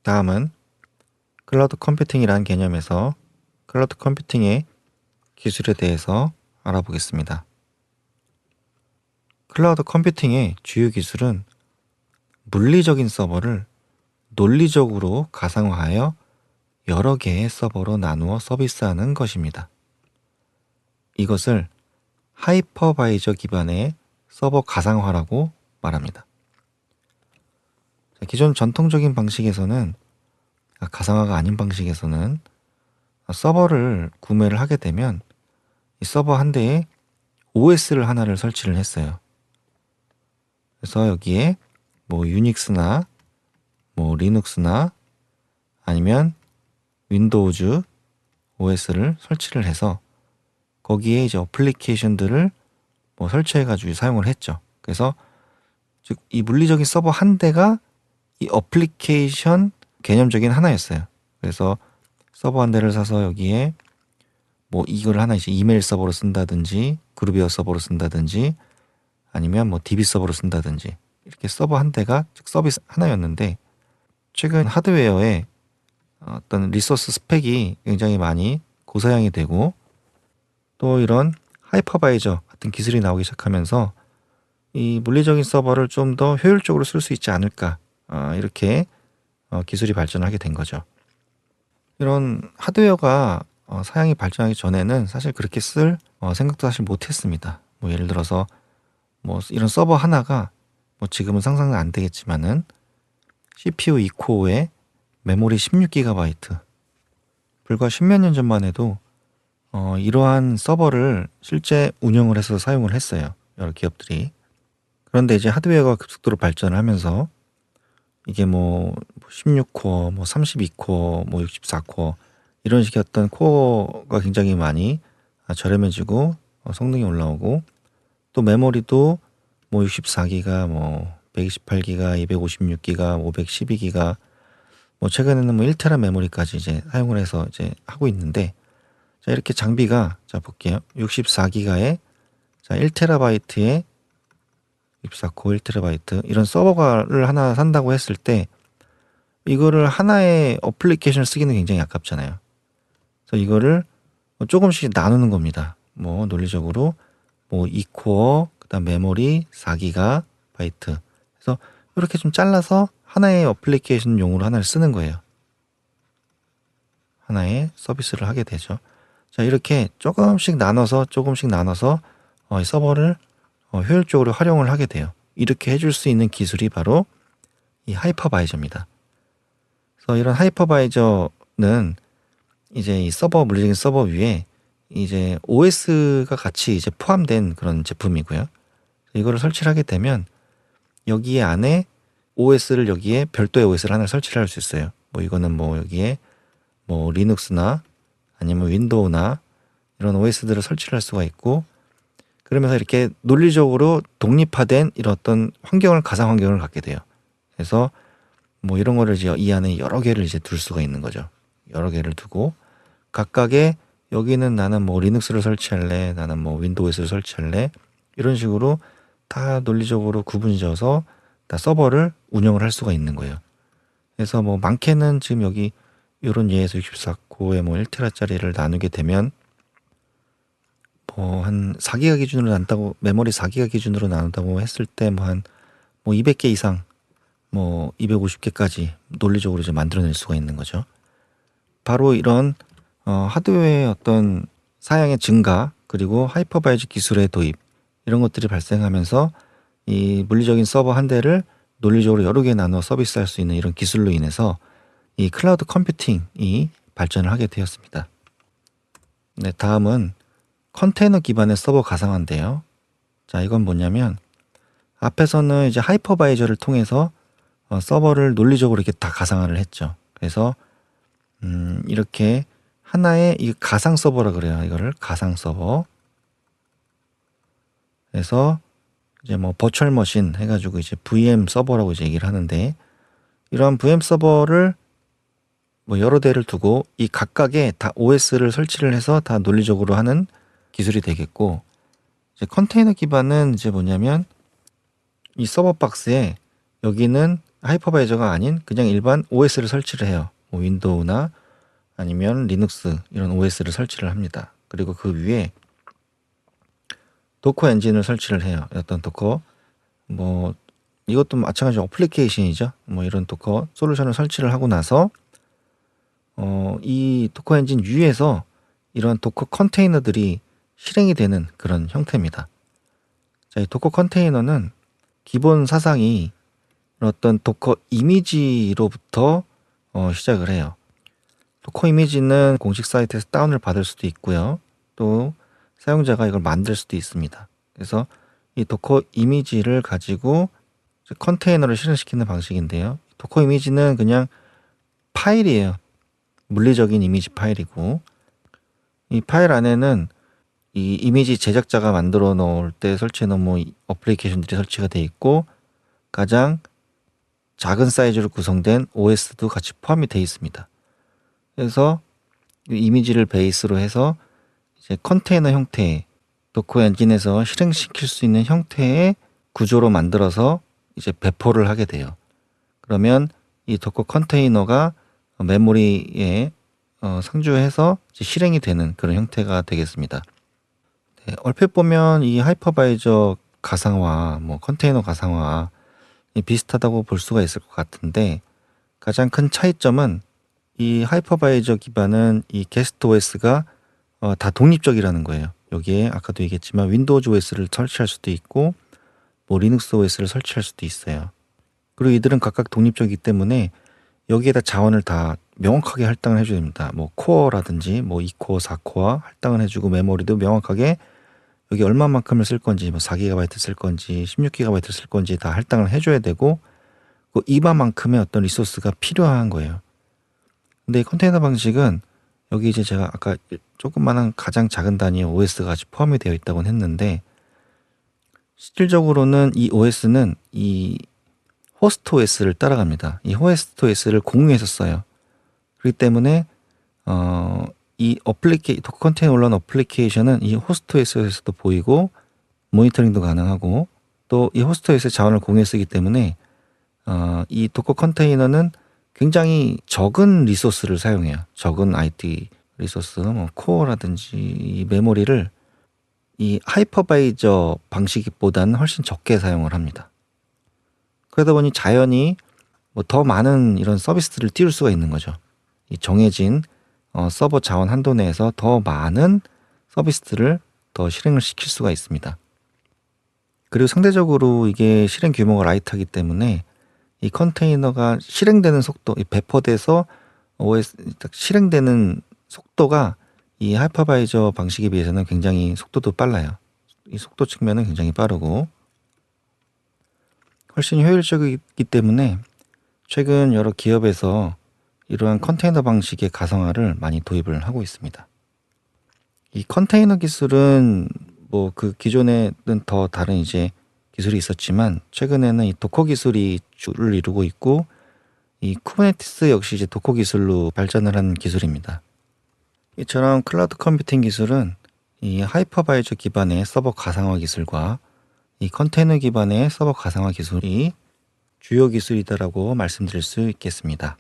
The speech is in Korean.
다음은 클라우드 컴퓨팅이라는 개념에서 클라우드 컴퓨팅의 기술에 대해서 알아보겠습니다. 클라우드 컴퓨팅의 주요 기술은 물리적인 서버를 논리적으로 가상화하여 여러 개의 서버로 나누어 서비스하는 것입니다. 이것을 하이퍼바이저 기반의 서버 가상화라고 말합니다. 기존 전통적인 방식에서는, 가상화가 아닌 방식에서는 서버를 구매를 하게 되면 이 서버 한 대에 OS를 하나를 설치를 했어요. 그래서 여기에 뭐 유닉스나 뭐 리눅스나 아니면 윈도우즈 OS를 설치를 해서 거기에 이제 어플리케이션들을 뭐 설치해가지고 사용을 했죠. 그래서 즉 이 물리적인 서버 한 대가 이 어플리케이션 개념적인 하나였어요. 그래서 서버 한 대를 사서 여기에 뭐 이걸 하나 이제 이메일 서버로 쓴다든지 그루비어 서버로 쓴다든지 아니면 뭐 DB 서버로 쓴다든지 이렇게 서버 한 대가 즉 서비스 하나였는데, 최근 하드웨어에 어떤 리소스 스펙이 굉장히 많이 고사양이 되고 또 이런 하이퍼바이저 같은 기술이 나오기 시작하면서 이 물리적인 서버를 좀 더 효율적으로 쓸 수 있지 않을까, 이렇게 기술이 발전하게 된 거죠. 이런 하드웨어가 사양이 발전하기 전에는 사실 그렇게 쓸 생각도 사실 못했습니다. 뭐 예를 들어서 뭐 이런 서버 하나가 뭐 지금은 상상은 안 되겠지만은 CPU 2코어에 메모리 16GB, 불과 10몇 년 전만 해도 이러한 서버를 실제 운영을 해서 사용을 했어요, 여러 기업들이. 그런데 이제 하드웨어가 급속도로 발전을 하면서 이게 뭐 16코어, 뭐 32코어, 뭐 64코어 이런 식의 어떤 코어가 굉장히 많이 저렴해지고 성능이 올라오고 또 메모리도 뭐 64기가, 뭐 128기가, 256기가, 512기가, 뭐 최근에는 뭐 1테라 메모리까지 이제 사용을 해서 이제 하고 있는데, 자 이렇게 장비가, 자 볼게요. 64기가에 자 1테라바이트에 64코어 1테라바이트 이런 서버를 하나 산다고 했을 때 이거를 하나의 어플리케이션을 쓰기는 굉장히 아깝잖아요. 그래서 이거를 조금씩 나누는 겁니다. 뭐 논리적으로 뭐 2코어, 그다음 메모리 4기가 바이트. 그래서 이렇게 좀 잘라서 하나의 어플리케이션 용으로 하나를 쓰는 거예요. 하나의 서비스를 하게 되죠. 자 이렇게 조금씩 나눠서 이 서버를 효율적으로 활용을 하게 돼요. 이렇게 해줄 수 있는 기술이 바로 이 하이퍼바이저입니다. 그래서 이런 하이퍼바이저는 이제 이 서버, 물리적인 서버 위에 이제 OS가 같이 이제 포함된 그런 제품이고요. 이거를 설치를 하게 되면 여기에 안에 OS를, 여기에 별도의 OS를 하나 설치를 할 수 있어요. 뭐 이거는 뭐 여기에 뭐 리눅스나 아니면 윈도우나 이런 OS들을 설치를 할 수가 있고, 그러면서 이렇게 논리적으로 독립화된 이런 어떤 환경을, 가상 환경을 갖게 돼요. 그래서 뭐 이런 거를 이제 이 안에 여러 개를 이제 둘 수가 있는 거죠. 여러 개를 두고 각각의, 여기는 나는 뭐 리눅스를 설치할래, 나는 뭐 윈도우에서 설치할래, 이런 식으로 다 논리적으로 구분이 져서 다 서버를 운영을 할 수가 있는 거예요. 그래서 뭐 많게는 지금 여기 이런 예에서 64코어에 뭐 1테라짜리를 나누게 되면 뭐 한 4기가 기준으로 나눈다고, 메모리 4기가 기준으로 나눈다고 했을 때 뭐 한 뭐 200개 이상, 뭐 250개까지 논리적으로 이제 만들어낼 수가 있는 거죠. 바로 이런 하드웨어의 어떤 사양의 증가, 그리고 하이퍼바이저 기술의 도입, 이런 것들이 발생하면서 이 물리적인 서버 한 대를 논리적으로 여러 개 나눠 서비스할 수 있는 이런 기술로 인해서 이 클라우드 컴퓨팅이 발전을 하게 되었습니다. 네, 다음은 컨테이너 기반의 서버 가상화인데요. 자, 이건 뭐냐면 앞에서는 이제 하이퍼바이저를 통해서 서버를 논리적으로 이렇게 다 가상화를 했죠. 그래서 이렇게 하나의 이 가상 서버라 그래요. 이거를 가상 서버. 그래서 이제 뭐 버추얼 머신 해가지고 이제 VM 서버라고 이제 얘기를 하는데, 이러한 VM 서버를 뭐 여러 대를 두고 이 각각에 다 OS를 설치를 해서 다 논리적으로 하는 기술이 되겠고, 이제 컨테이너 기반은 이제 뭐냐면 이 서버 박스에 여기는 하이퍼바이저가 아닌 그냥 일반 OS를 설치를 해요. 뭐 윈도우나 아니면 리눅스 이런 OS를 설치를 합니다. 그리고 그 위에 도커 엔진을 설치를 해요. 어떤 도커 뭐 이것도 마찬가지로 어플리케이션이죠. 뭐 이런 도커 솔루션을 설치를 하고 나서 이 도커 엔진 위에서 이런 도커 컨테이너들이 실행이 되는 그런 형태입니다. 자, 이 도커 컨테이너는 기본 사상이 어떤 도커 이미지로부터 시작을 해요. 도커 이미지는 공식 사이트에서 다운을 받을 수도 있고요. 또 사용자가 이걸 만들 수도 있습니다. 그래서 이 도커 이미지를 가지고 컨테이너를 실행시키는 방식인데요. 도커 이미지는 그냥 파일이에요. 물리적인 이미지 파일이고 이 파일 안에는 이 이미지 제작자가 만들어 놓을 때 설치해 놓은 뭐 어플리케이션들이 설치가 돼 있고 가장 작은 사이즈로 구성된 OS도 같이 포함이 되어 있습니다. 그래서 이 이미지를 베이스로 해서 이제 컨테이너 형태의 도커 엔진에서 실행시킬 수 있는 형태의 구조로 만들어서 이제 배포를 하게 돼요. 그러면 이 도커 컨테이너가 메모리에 상주해서 이제 실행이 되는 그런 형태가 되겠습니다. 네, 얼핏 보면 이 하이퍼바이저 가상화, 뭐 컨테이너 가상화 비슷하다고 볼 수가 있을 것 같은데 가장 큰 차이점은 이 하이퍼바이저 기반은 이 게스트 OS가 다 독립적이라는 거예요. 여기에 아까도 얘기했지만 윈도우즈 OS를 설치할 수도 있고 뭐 리눅스 OS를 설치할 수도 있어요. 그리고 이들은 각각 독립적이기 때문에 여기에다 자원을 다 명확하게 할당을 해줘야 됩니다. 뭐 코어라든지 뭐 2코어, 4코어 할당을 해주고 메모리도 명확하게 여기 얼마만큼을 쓸 건지 뭐 4GB 쓸 건지 16GB 쓸 건지 다 할당을 해줘야 되고 그 이만큼의 어떤 리소스가 필요한 거예요. 근데 이 컨테이너 방식은 여기 이제 제가 아까 조그마한 가장 작은 단위의 OS가 같이 포함이 되어 있다고 했는데 실질적으로는 이 OS는 이 호스트 OS를 따라갑니다. 이 호스트 OS를 공유해서 써요. 그렇기 때문에 이 도커 컨테이너 올라온 어플리케이션은 이 호스트 OS에서도 보이고 모니터링도 가능하고 또 이 호스트 OS의 자원을 공유해 쓰기 때문에 이 도커 컨테이너는 굉장히 적은 리소스를 사용해요. 적은 IT 리소스, 뭐 코어라든지 이 메모리를 이 하이퍼바이저 방식보다는 훨씬 적게 사용을 합니다. 그러다 보니 자연히 뭐 더 많은 이런 서비스들을 띄울 수가 있는 거죠. 이 정해진 서버 자원 한도 내에서 더 많은 서비스들을 더 실행을 시킬 수가 있습니다. 그리고 상대적으로 이게 실행 규모가 라이트하기 때문에 이 컨테이너가 실행되는 속도, 이 배포돼서 OS 딱 실행되는 속도가 이 하이퍼바이저 방식에 비해서는 굉장히 속도도 빨라요. 이 속도 측면은 굉장히 빠르고 훨씬 효율적이기 때문에 최근 여러 기업에서 이러한 컨테이너 방식의 가상화를 많이 도입을 하고 있습니다. 이 컨테이너 기술은 뭐 그 기존에는 더 다른 이제 기술이 있었지만 최근에는 이 도커 기술이 주를 이루고 있고 이 쿠버네티스 역시 이제 도커 기술로 발전을 한 기술입니다. 이처럼 클라우드 컴퓨팅 기술은 이 하이퍼바이저 기반의 서버 가상화 기술과 이 컨테이너 기반의 서버 가상화 기술이 주요 기술이다라고 말씀드릴 수 있겠습니다.